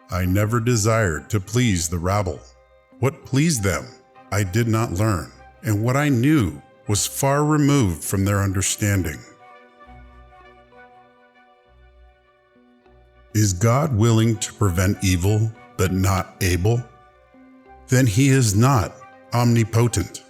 I never desired to please the rabble. What pleased them, I did not learn, and what I knew was far removed from their understanding. Is God willing to prevent evil, but not able? Then he is not omnipotent.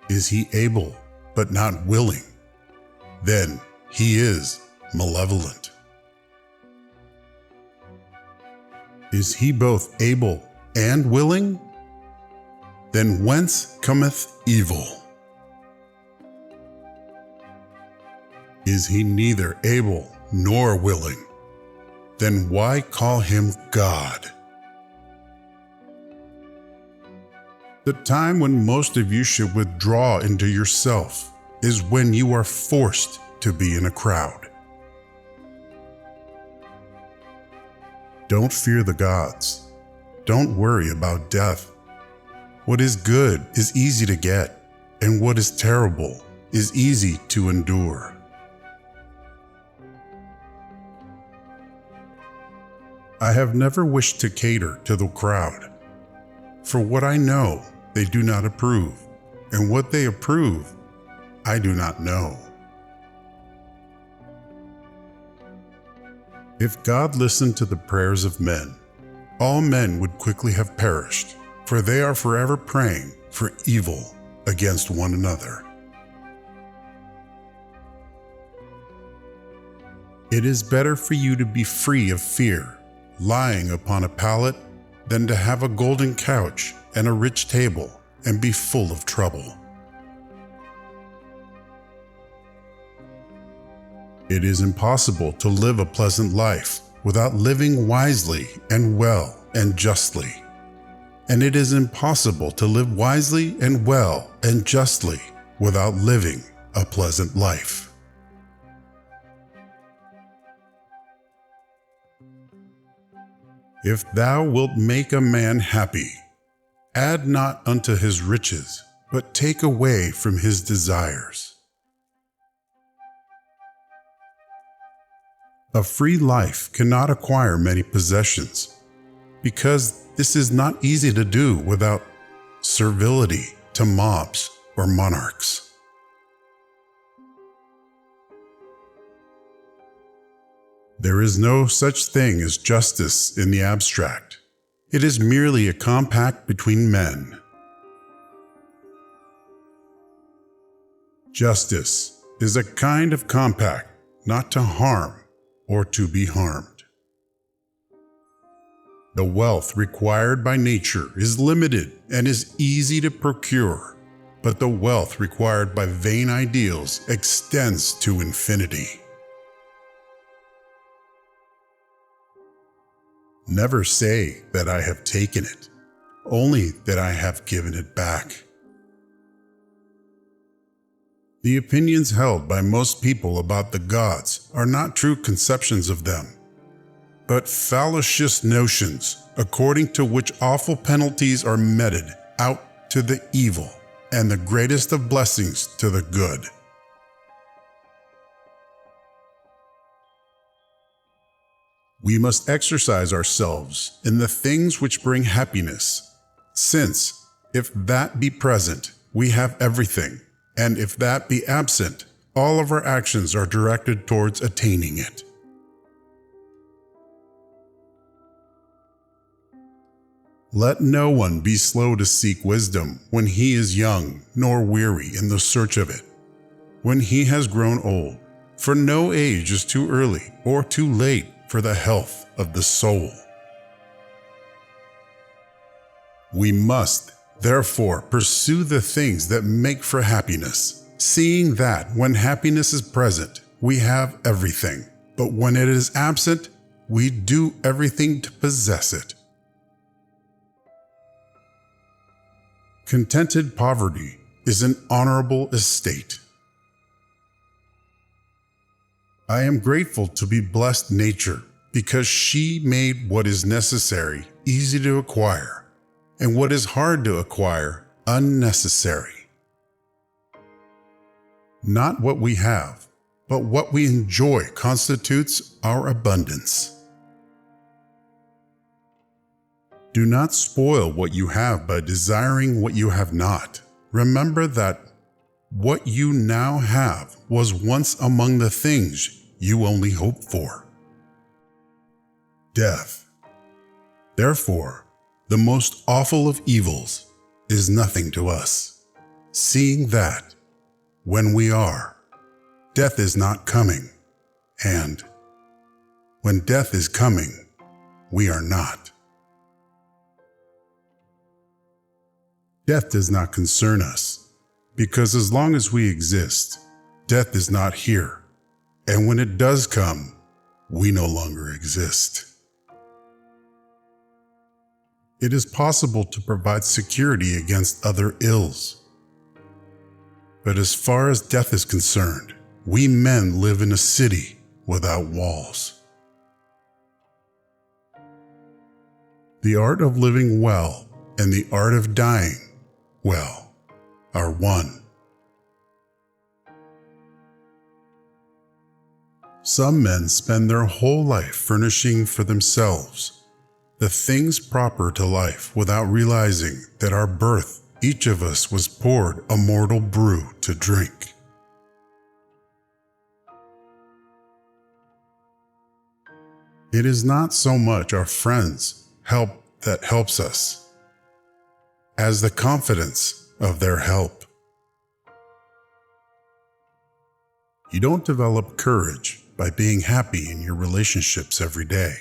Is he able, but not willing? Then he is malevolent. Is he both able and willing? Then whence cometh evil? Is he neither able nor willing? Then why call him God? The time when most of you should withdraw into yourself is when you are forced to be in a crowd. Don't fear the gods. Don't worry about death. What is good is easy to get, and what is terrible is easy to endure. I have never wished to cater to the crowd. For what I know, they do not approve, and what they approve, I do not know. If God listened to the prayers of men, all men would quickly have perished, for they are forever praying for evil against one another. It is better for you to be free of fear, lying upon a pallet, than to have a golden couch and a rich table and be full of trouble. It is impossible to live a pleasant life without living wisely and well and justly. And it is impossible to live wisely and well and justly without living a pleasant life. If thou wilt make a man happy, add not unto his riches, but take away from his desires. A free life cannot acquire many possessions, because this is not easy to do without servility to mobs or monarchs. There is no such thing as justice in the abstract. It is merely a compact between men. Justice is a kind of compact not to harm or to be harmed. The wealth required by nature is limited and is easy to procure, but the wealth required by vain ideals extends to infinity. Never say that I have taken it, only that I have given it back. The opinions held by most people about the gods are not true conceptions of them, but fallacious notions according to which awful penalties are meted out to the evil and the greatest of blessings to the good. We must exercise ourselves in the things which bring happiness, since, if that be present, we have everything, and if that be absent, all of our actions are directed towards attaining it. Let no one be slow to seek wisdom when he is young, nor weary in the search of it, when he has grown old, for no age is too early or too late for the health of the soul. We must, therefore, pursue the things that make for happiness, seeing that when happiness is present, we have everything, but when it is absent, we do everything to possess it. Contented poverty is an honorable estate. I am grateful to be blessed nature, because she made what is necessary easy to acquire, and what is hard to acquire unnecessary. Not what we have, but what we enjoy constitutes our abundance. Do not spoil what you have by desiring what you have not. Remember that what you now have was once among the things you only hoped for. Death. Therefore, the most awful of evils is nothing to us, seeing that, when we are, death is not coming, and when death is coming, we are not. Death does not concern us, because as long as we exist, death is not here, and when it does come, we no longer exist. It is possible to provide security against other ills. But as far as death is concerned, we men live in a city without walls. The art of living well and the art of dying well are one. Some men spend their whole life furnishing for themselves the things proper to life without realizing that our birth, each of us was poured a mortal brew to drink. It is not so much our friends' help that helps us, as the confidence of their help. You don't develop courage by being happy in your relationships every day.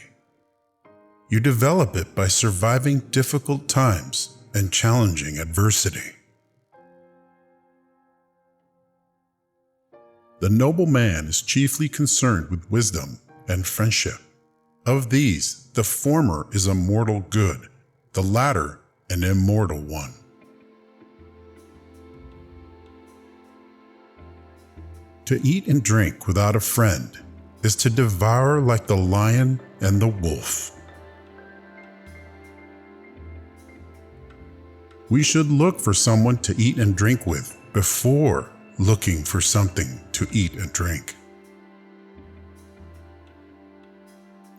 You develop it by surviving difficult times and challenging adversity. The noble man is chiefly concerned with wisdom and friendship. Of these, the former is a mortal good, the latter an immortal one. To eat and drink without a friend is to devour like the lion and the wolf. We should look for someone to eat and drink with before looking for something to eat and drink.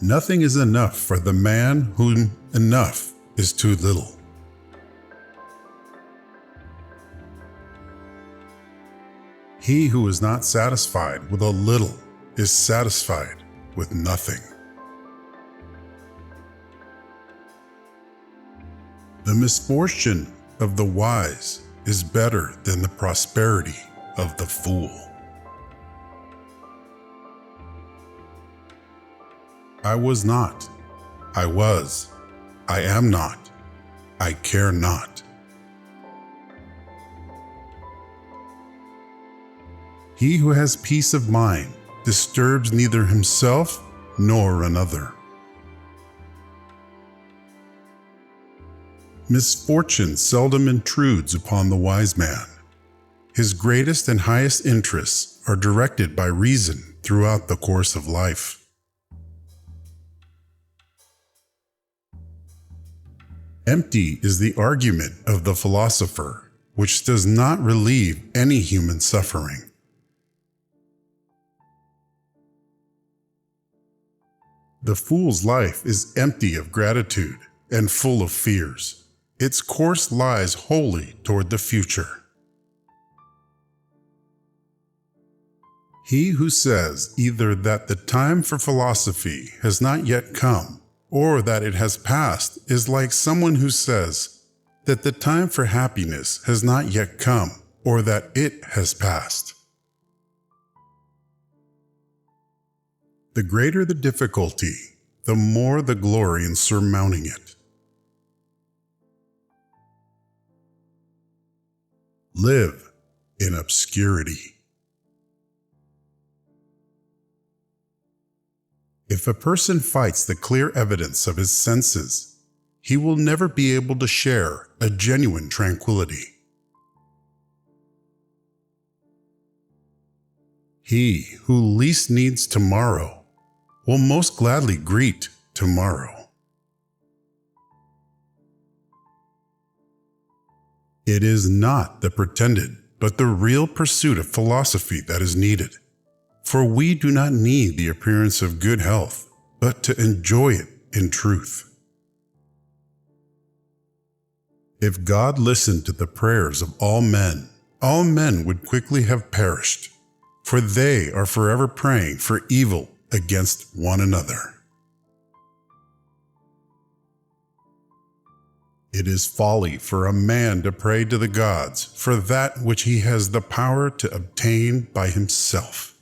Nothing is enough for the man whom enough is too little. He who is not satisfied with a little is satisfied with nothing. The misfortune of the wise is better than the prosperity of the fool. I was not, I was, I am not, I care not. He who has peace of mind disturbs neither himself nor another. Misfortune seldom intrudes upon the wise man. His greatest and highest interests are directed by reason throughout the course of life. Empty is the argument of the philosopher, which does not relieve any human suffering. The fool's life is empty of gratitude and full of fears. Its course lies wholly toward the future. He who says either that the time for philosophy has not yet come, or that it has passed, is like someone who says that the time for happiness has not yet come, or that it has passed. The greater the difficulty, the more the glory in surmounting it. Live in obscurity. If a person fights the clear evidence of his senses, he will never be able to share a genuine tranquility. He who least needs tomorrow will most gladly greet tomorrow. It is not the pretended, but the real pursuit of philosophy that is needed. For we do not need the appearance of good health, but to enjoy it in truth. If God listened to the prayers of all men would quickly have perished, for they are forever praying for evil against one another. It is folly for a man to pray to the gods for that which he has the power to obtain by himself.